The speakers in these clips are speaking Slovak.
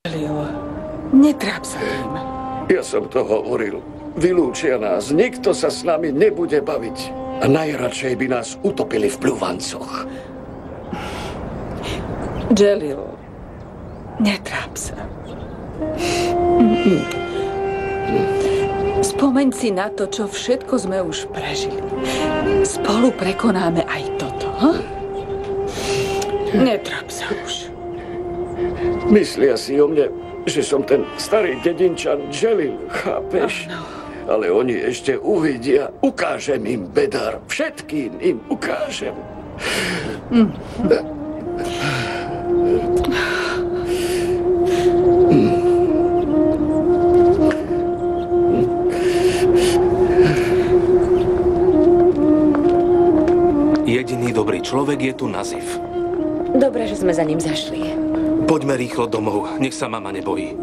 Leo, netráp sa tým. Ja som to hovoril. Vylúčia nás. Nikto sa s nami nebude baviť. A najradšej by nás utopili v pľúvancoch. Jalil, netráp sa. Spomeň si na to, čo všetko sme už prežili. Spolu prekonáme aj toto, ha? Netráp sa už. Myslia si o mne, že som ten starý dedinčan Jalil, chápeš? Áno. Ale oni ešte uvidia. Ukážem im, Bedar. Všetkým im ukážem. Jediný dobrý človek je tu Nazif. Dobre, že sme za ním zašli. Poďme rýchlo domov, nech sa mama nebojí.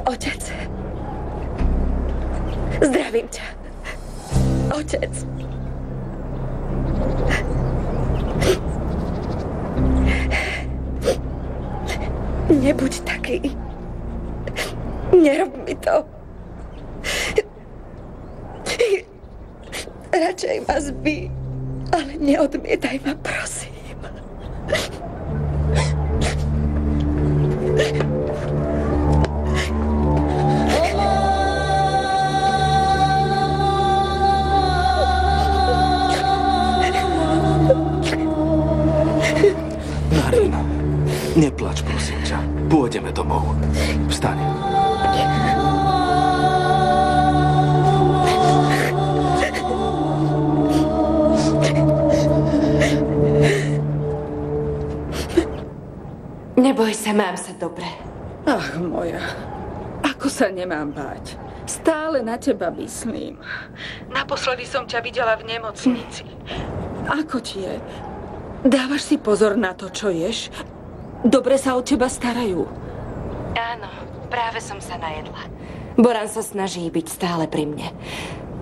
Otec. Zdravím ťa. Otec. Nebuď taký. Nerob mi to. Radšej ma zbí, ale neodmietaj ma, prosím. Narin, neplač, prosím ťa. Pôjdeme domov. Vstaň. Neboj sa, mám sa dobre. Ach, moja, ako sa nemám báť? Stále na teba myslím. Naposledy som ťa videla v nemocnici. Ako ti je? Dávaš si pozor na to, čo ješ? Dobre sa o teba starajú. Áno, práve som sa najedla. Boran sa snaží byť stále pri mne.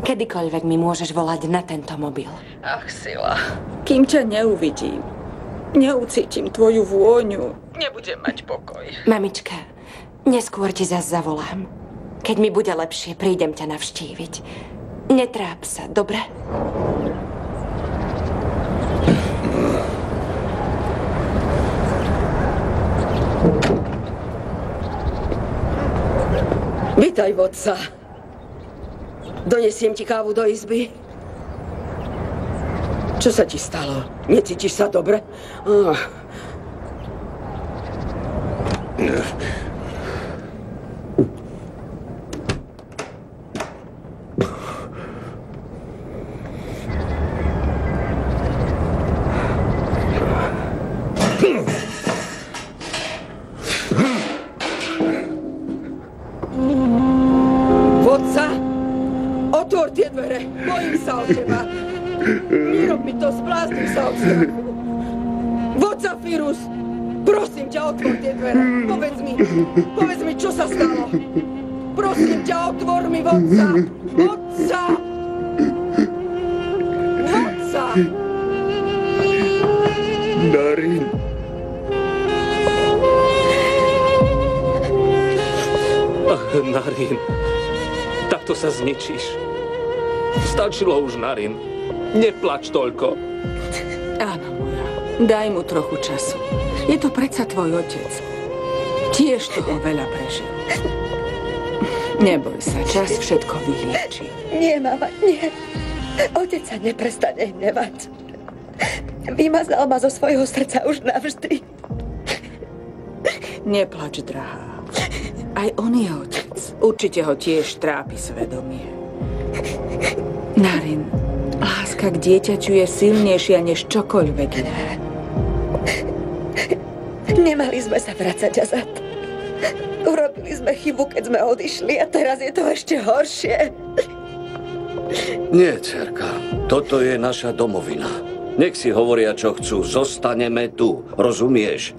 Kedykoľvek mi môžeš volať na tento mobil. Ach, Sila, kým ťa neuvidím, neucítim tvoju vôňu, nebudem mať pokoj. Mamička, neskôr ti zas zavolám. Keď mi bude lepšie, prídem ťa navštíviť. Netráp sa, dobre? Vítaj, vodca. Donesiem ti kávu do izby. Čo sa ti stalo? Necítiš sa dobre? Vodca, otvor tie dvere. Bojím sa o teba. Nerob mi to, zbláznim sa od strachu. Vodca Firuz, prosím ťa, otvor tie dvere. Povedz mi, čo sa stalo. Prosím ťa, otvor mi, vodca. Vodca! Vodca! Narin. Narin, takto sa zničíš. Stačilo už, Narin. Neplač toľko. Áno, moja, daj mu trochu času. Je to predsa tvoj otec. Tiež toho veľa prežil. Neboj sa, čas všetko vylieči. Nie, mama, nie. Otec sa neprestane hnevať. Vymazal ma zo svojho srdca už navždy. Neplač, drahá. Aj on je otec. Určite ho tiež trápi svedomie. Narin, láska k dieťaťu je silnejšia než čokoľvek iné. Nemali sme sa vracať nazad. Urobili sme chybu, keď sme odišli a teraz je to ešte horšie. Nie, dcerka. Toto je naša domovina. Nech si hovoria, čo chcú. Zostaneme tu. Rozumieš?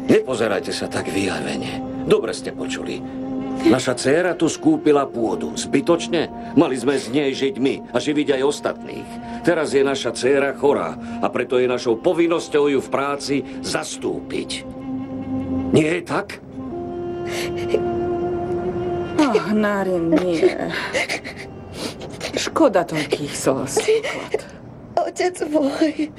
Nepozerajte sa tak vyjavene. Dobre ste počuli. Naša dcéra tu skúpila pôdu. Zbytočne? Mali sme z nej žiť my a živiť aj ostatných. Teraz je naša dcéra chorá a preto je našou povinnosťou ju v práci zastúpiť. Nie je tak? Nárin, nie. Škoda toľkých slz. Otec môj,